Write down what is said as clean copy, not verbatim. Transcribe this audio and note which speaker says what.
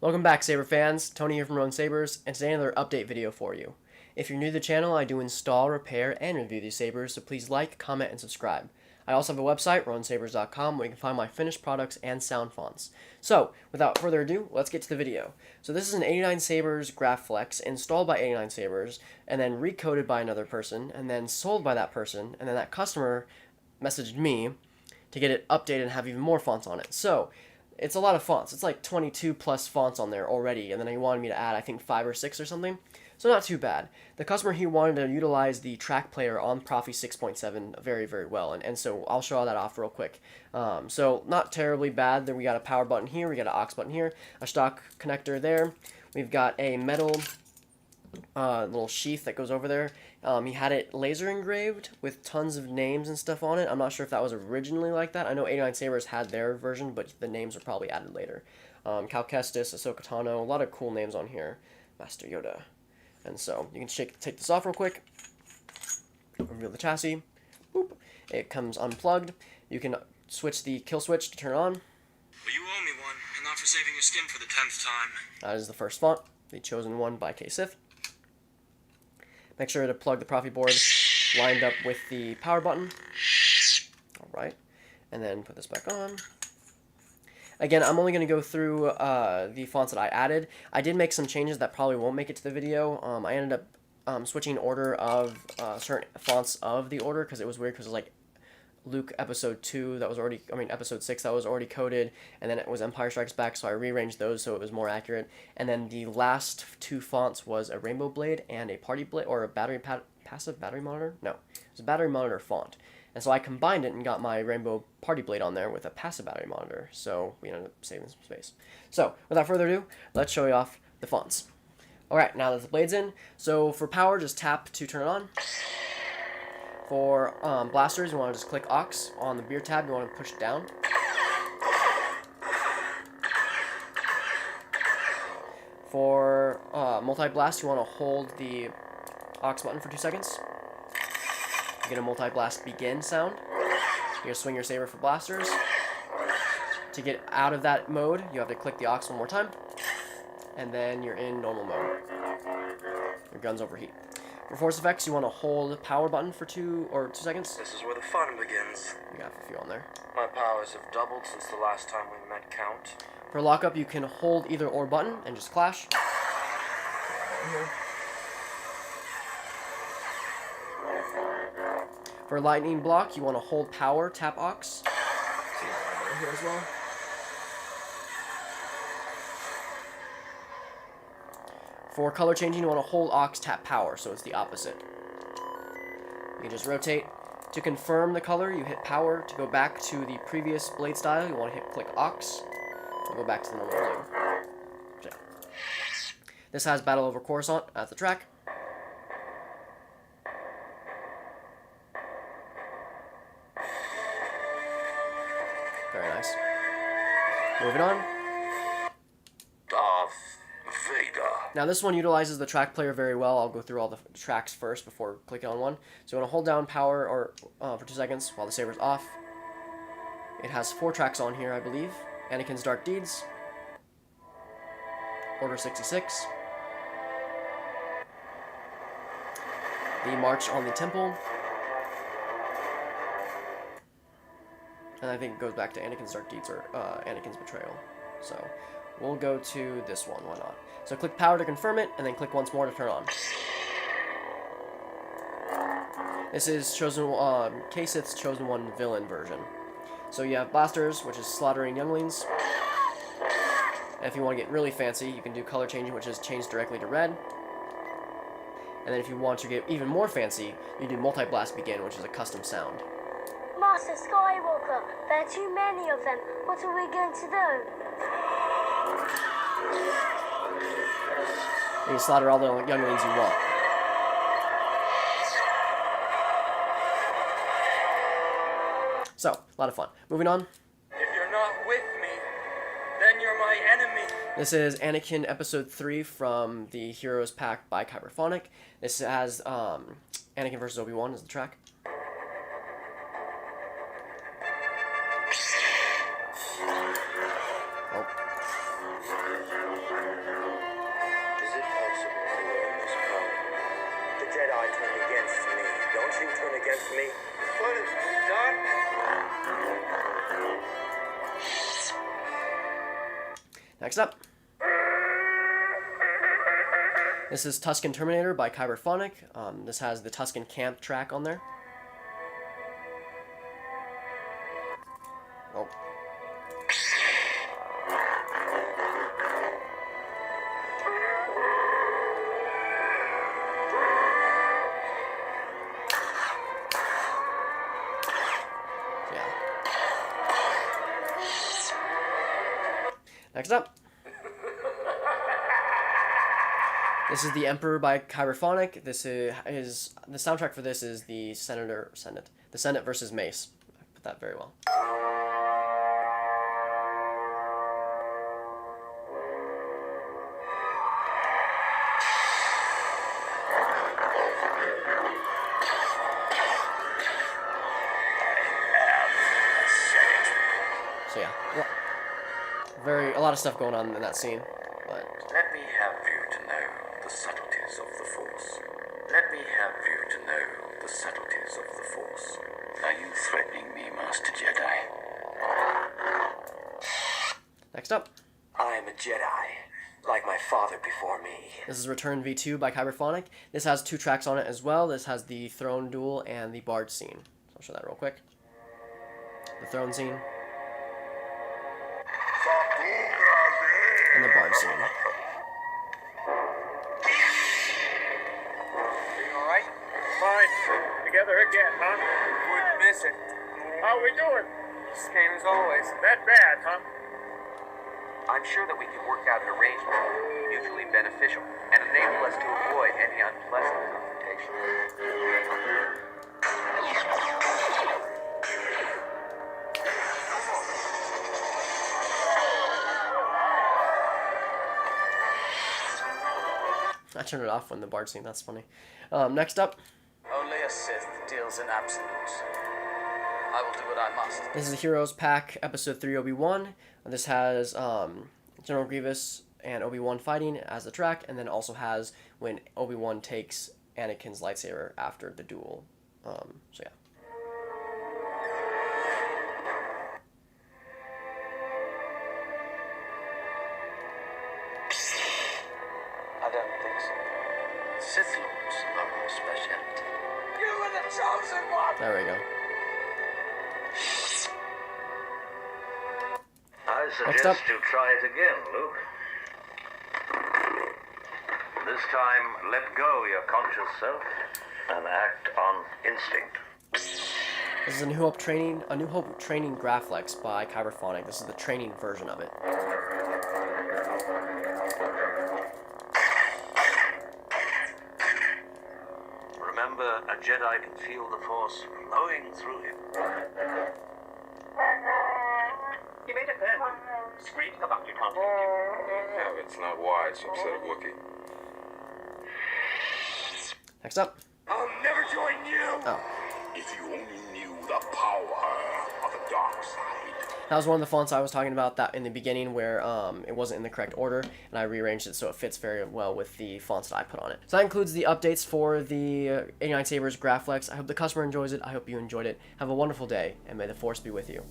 Speaker 1: Welcome back, Saber fans. Tony here from 89Sabers, and today another update video for you. If you're new to the channel, I do install, repair, and review these sabers, so please like, comment, and subscribe. I also have a website, 89Sabers.com, where you can find my finished products and sound fonts. So, without further ado, let's get to the video. So this is an 89Sabers Graflex installed by 89Sabers, and then recoded by another person, and then sold by that person, and then that customer messaged me to get it updated and have even more fonts on it. So, it's a lot of fonts. It's like 22 plus fonts on there already, and then he wanted me to add, I think, 5 or 6 or something. So not too bad. The customer, he wanted to utilize the track player on Profi 6.7 very, very well, and so I'll show all that off real quick. So not terribly bad. Then we got a power button here, we got an aux button here, a stock connector there. We've got a metal little sheath that goes over there. He had it laser engraved with tons of names and stuff on it. I'm not sure if that was originally like that. I know 89Sabers had their version, but the names were probably added later. Cal Kestis, Ahsoka Tano, a lot of cool names on here. Master Yoda. And so you can take this off real quick. Reveal the chassis. Boop. It comes unplugged. You can switch the kill switch to turn it on.
Speaker 2: Well, you owe me one, and not for saving your skin for the 10th time.
Speaker 1: That is the first font, the chosen one by K-Sith. Make sure to plug the Profi board lined up with the power button. Alright. And then put this back on. Again, I'm only going to go through the fonts that I added. I did make some changes that probably won't make it to the video. I ended up switching order of certain fonts of the order because it was weird because it was like Luke episode 2 that was already, episode 6 that was already coded, and then it was Empire Strikes Back, so I rearranged those so it was more accurate. And then the last 2 fonts was a Rainbow Blade and a Party Blade, or a passive battery monitor? No, it was a battery monitor font. And so I combined it and got my Rainbow Party Blade on there with a passive battery monitor, so we ended up saving some space. So, without further ado, let's show you off the fonts. Alright, now that the blade's in, so for power, just tap to turn it on. For blasters, you want to just click aux. On the beer tab, you want to push down. For multi-blast, you want to hold the aux button for 2 seconds. You get a multi-blast begin sound. You're going to swing your saber for blasters. To get out of that mode, you have to click the aux one more time. And then you're in normal mode. Your guns overheat. For force effects, you want to hold the power button for 2 seconds.
Speaker 2: This is where the fun begins.
Speaker 1: You got a few on there.
Speaker 2: My powers have doubled since the last time we met count.
Speaker 1: For lockup, you can hold either or button and just clash. For lightning block, you want to hold power, tap aux. See here as well. For color changing, you want to hold aux, tap power, so it's the opposite. You can just rotate. To confirm the color, you hit power. To go back to the previous blade style, you want to click aux. And go back to the normal blue. Okay. This has Battle Over Coruscant at the track. Very nice. Moving on. Now this one utilizes the track player very well. I'll go through all the tracks first before clicking on one. So you want to hold down power for 2 seconds while the saber's off. It has 4 tracks on here, I believe. Anakin's Dark Deeds, Order 66, the March on the Temple, and I think it goes back to Anakin's Dark Deeds or Anakin's Betrayal. So we'll go to this one, why not? So click power to confirm it, and then click once more to turn on. This is K-Sith's Chosen One villain version. So you have blasters, which is slaughtering younglings. And if you want to get really fancy, you can do color changing, which is change directly to red. And then if you want to get even more fancy, you do multi-blast begin, which is a custom sound.
Speaker 3: Master Skywalker, there are too many of them. What are we going to do?
Speaker 1: And you slaughter all the younglings you want. So, a lot of fun. Moving on.
Speaker 2: If you're not with me, then you're my enemy.
Speaker 1: This is Anakin Episode 3 from the Heroes Pack by Kyberphonic. This has Anakin vs. Obi-Wan as the track. Oh.
Speaker 4: Jedi turned against me. Don't you turn against me?
Speaker 2: What is done?
Speaker 1: Next up. This is Tusken Terminator by Kyberphonic. This has the Tusken Camp track on there. Oh. Yeah. Next up. This is The Emperor by Kyberphonic. This is the soundtrack for this is the Senate versus Mace. I put that very well. So yeah, a lot of stuff going on in that scene. But
Speaker 5: let me have you to know the subtleties of the Force. Let me have you to know the subtleties of the Force. Are you threatening me, Master Jedi?
Speaker 1: next up,
Speaker 4: I'm a Jedi, like my father before me.
Speaker 1: this is Return V2 by Kyberphonic. This has 2 tracks on it as well. This has the throne duel and the bard scene. So I'll show that real quick. The throne scene. And the bard scene.
Speaker 2: Alright? Fine. Together again, huh? Wouldn't miss it. How we doing? Same as always. That bad, huh?
Speaker 5: I'm sure that we can work out an arrangement that will be mutually beneficial and enable us to avoid any unpleasant confrontation.
Speaker 1: I turned it off when the bard scene. That's funny. Next up,
Speaker 6: Only a Sith deals in absolutes. I will do what I must.
Speaker 1: this is the Heroes Pack Episode 3 Obi-Wan. This has General Grievous and Obi-Wan fighting as the track, and then also has when Obi-Wan takes Anakin's lightsaber after the duel. So yeah.
Speaker 6: I don't think so.
Speaker 5: Sith Lords are our specialty.
Speaker 2: You were the chosen one!
Speaker 1: There we go.
Speaker 7: I
Speaker 1: Next up.
Speaker 7: suggest you try it again, Luke. This time, let go your conscious self and act on instinct.
Speaker 1: This is a New Hope training Graflex by Kyberphonic. This is the training version of it.
Speaker 7: Remember, a Jedi can feel the Force flowing through him.
Speaker 5: You made a plan. Screaming about you can't continue.
Speaker 2: Yeah, it's not wise, you upset a Wookiee.
Speaker 1: Next up.
Speaker 2: I'll never join you!
Speaker 1: Oh.
Speaker 2: If you only knew the power of the dark side.
Speaker 1: That was one of the fonts I was talking about that in the beginning where it wasn't in the correct order, and I rearranged it so it fits very well with the fonts that I put on it. So that includes the updates for the 89Sabers Graflex. I hope the customer enjoys it. I hope you enjoyed it. Have a wonderful day, and may the Force be with you.